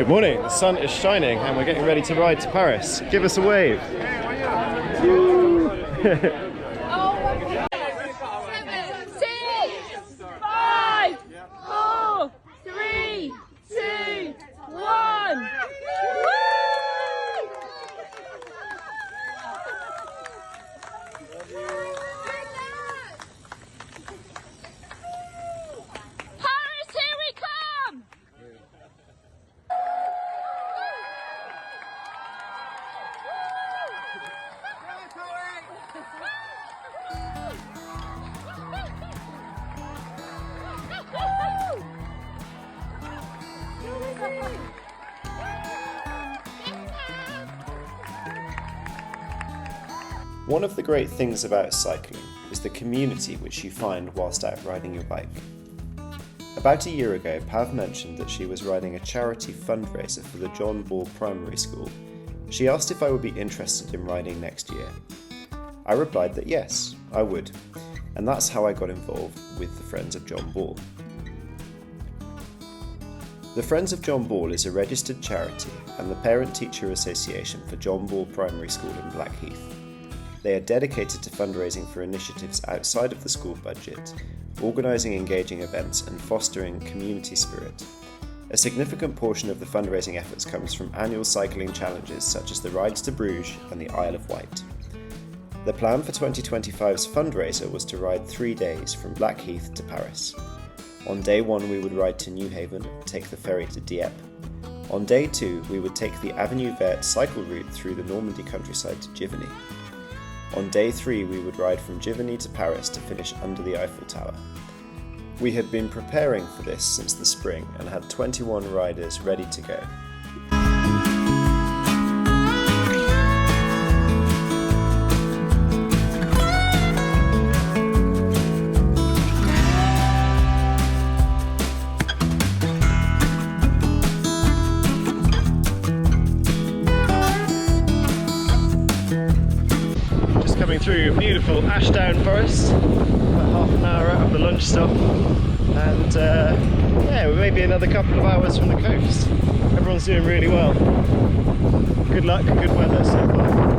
Good morning, the sun is shining and we're getting ready to ride to Paris. Give us a wave. One of the great things about cycling is the community which you find whilst out riding your bike. About a year ago, Pav mentioned that she was riding a charity fundraiser for the John Ball Primary School. She asked if I would be interested in riding next year. I replied that yes, I would, and that's how I got involved with the Friends of John Ball. The Friends of John Ball is a registered charity and the parent-teacher association for John Ball Primary School in Blackheath. They are dedicated to fundraising for initiatives outside of the school budget, organising engaging events and fostering community spirit. A significant portion of the fundraising efforts comes from annual cycling challenges such as the Rides to Bruges and the Isle of Wight. The plan for 2025's fundraiser was to ride 3 days from Blackheath to Paris. On day 1 we would ride to Newhaven, take the ferry to Dieppe. On day 2 we would take the Avenue Verte cycle route through the Normandy countryside to Giverny. On day 3 we would ride from Giverny to Paris to finish under the Eiffel Tower. We had been preparing for this since the spring and had 21 riders ready to go. Coming through beautiful Ashdown Forest, about half an hour out of the lunch stop, and yeah, we may be another couple of hours from the coast. Everyone's doing really well. Good luck, good weather so far.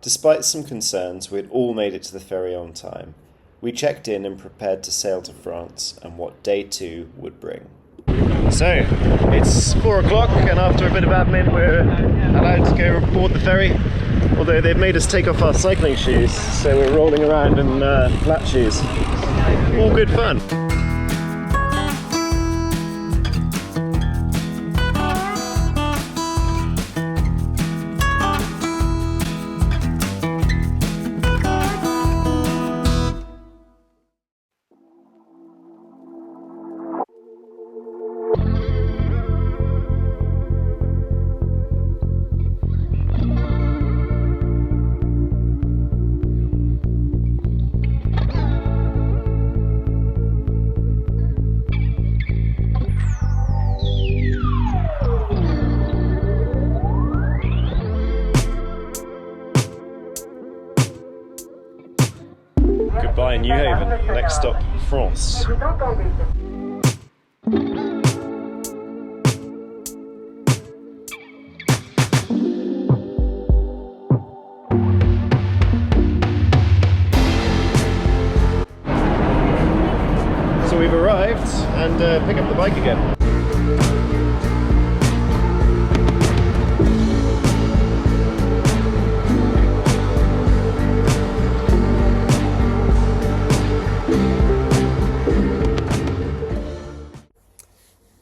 Despite some concerns, we had all made it to the ferry on time. We checked in and prepared to sail to France and what day 2 would bring. So, it's 4 o'clock and after a bit of admin we're allowed to go aboard the ferry, although they've made us take off our cycling shoes, so we're rolling around in flat shoes. All good fun. Goodbye Newhaven, next stop France. So we've arrived and pick up the bike again.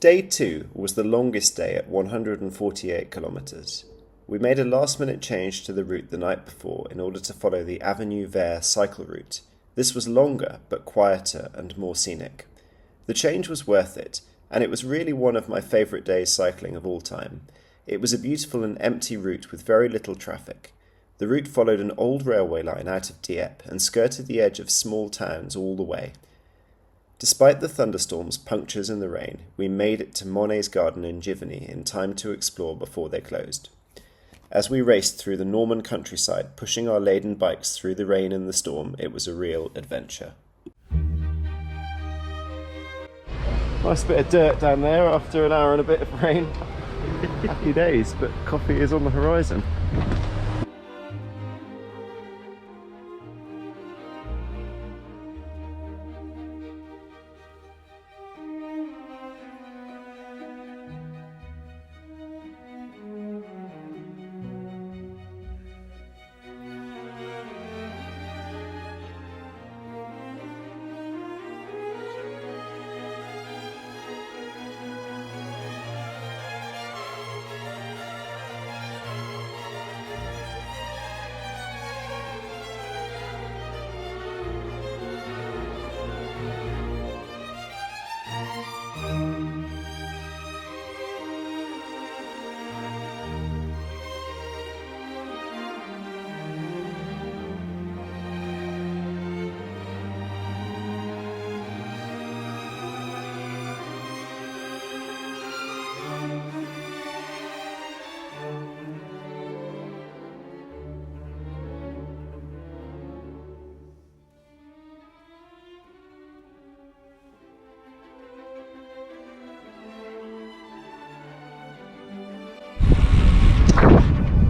Day 2 was the longest day at 148 kilometres. We made a last-minute change to the route the night before in order to follow the Avenue Vert cycle route. This was longer, but quieter and more scenic. The change was worth it, and it was really one of my favourite days cycling of all time. It was a beautiful and empty route with very little traffic. The route followed an old railway line out of Dieppe and skirted the edge of small towns all the way. Despite the thunderstorms, punctures and the rain, we made it to Monet's Garden in Giverny in time to explore before they closed. As we raced through the Norman countryside, pushing our laden bikes through the rain and the storm, it was a real adventure. Nice bit of dirt down there after an hour and a bit of rain. Happy days, but coffee is on the horizon.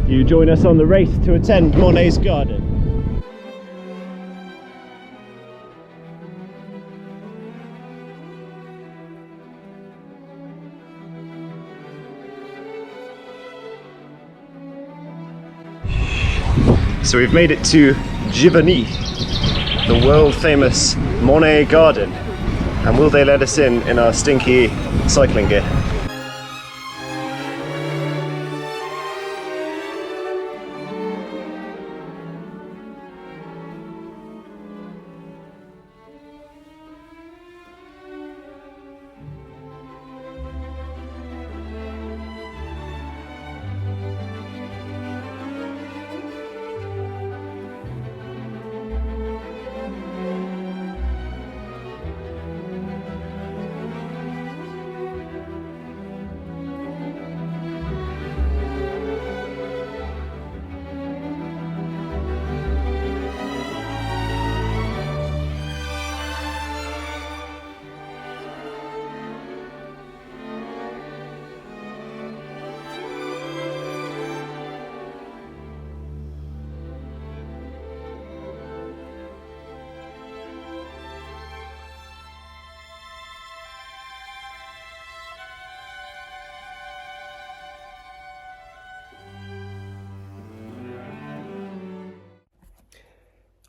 You join us on the race to attend Monet's Garden. So we've made it to Giverny, the world famous Monet Garden. And will they let us in our stinky cycling gear?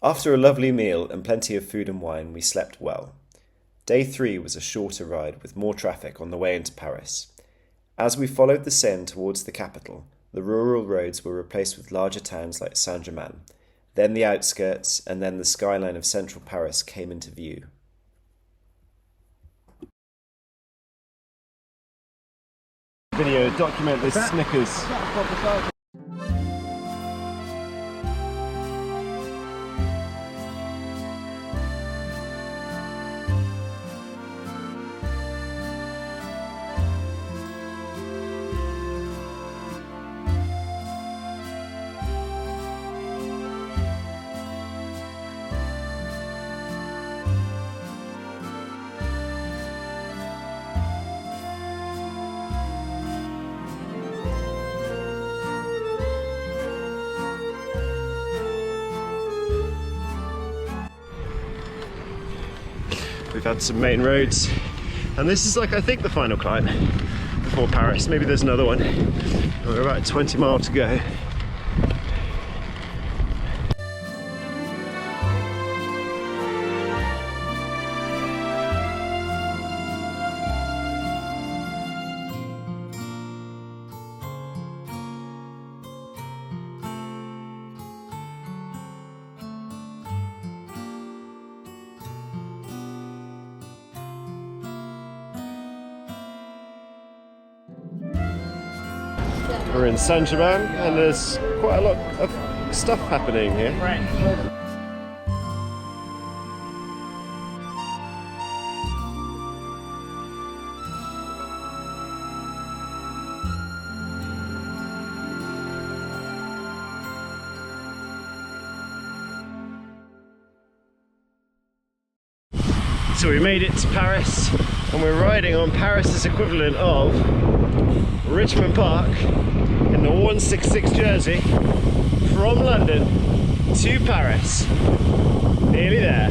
After a lovely meal and plenty of food and wine, we slept well. Day 3 was a shorter ride with more traffic on the way into Paris. As we followed the Seine towards the capital, the rural roads were replaced with larger towns like Saint-Germain. Then the outskirts, and then the skyline of central Paris came into view. Video, document this Snickers. We've had some main roads, and this is I think the final climb before Paris. Maybe there's another one. We're about 20 miles to go. We're in Saint-Germain and there's quite a lot of stuff happening here. Right. So we made it to Paris and we're riding on Paris's equivalent of Richmond Park in the 166 jersey from London to Paris. Nearly there.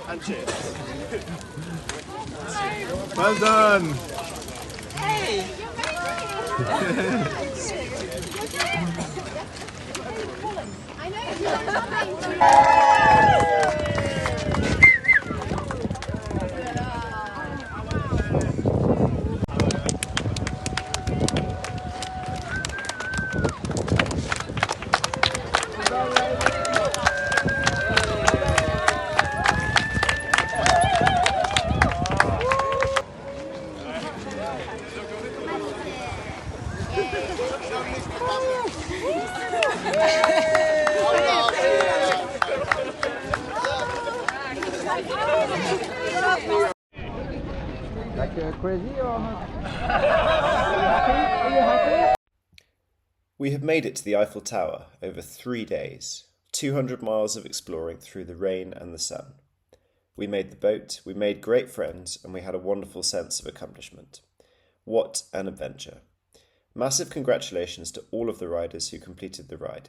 And cheers. Well done. Hey! We have made it to the Eiffel Tower over 3 days, 200 miles of exploring through the rain and the sun. We made the boat, we made great friends, and we had a wonderful sense of accomplishment. What an adventure. Massive congratulations to all of the riders who completed the ride.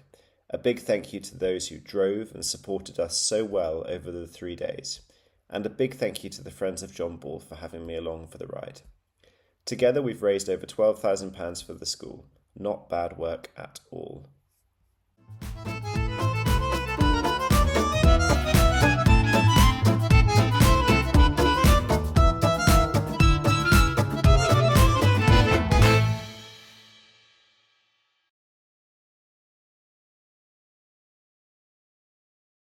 A big thank you to those who drove and supported us so well over the 3 days. And a big thank you to the Friends of John Ball for having me along for the ride. Together we've raised over £12,000 for the school. Not bad work at all.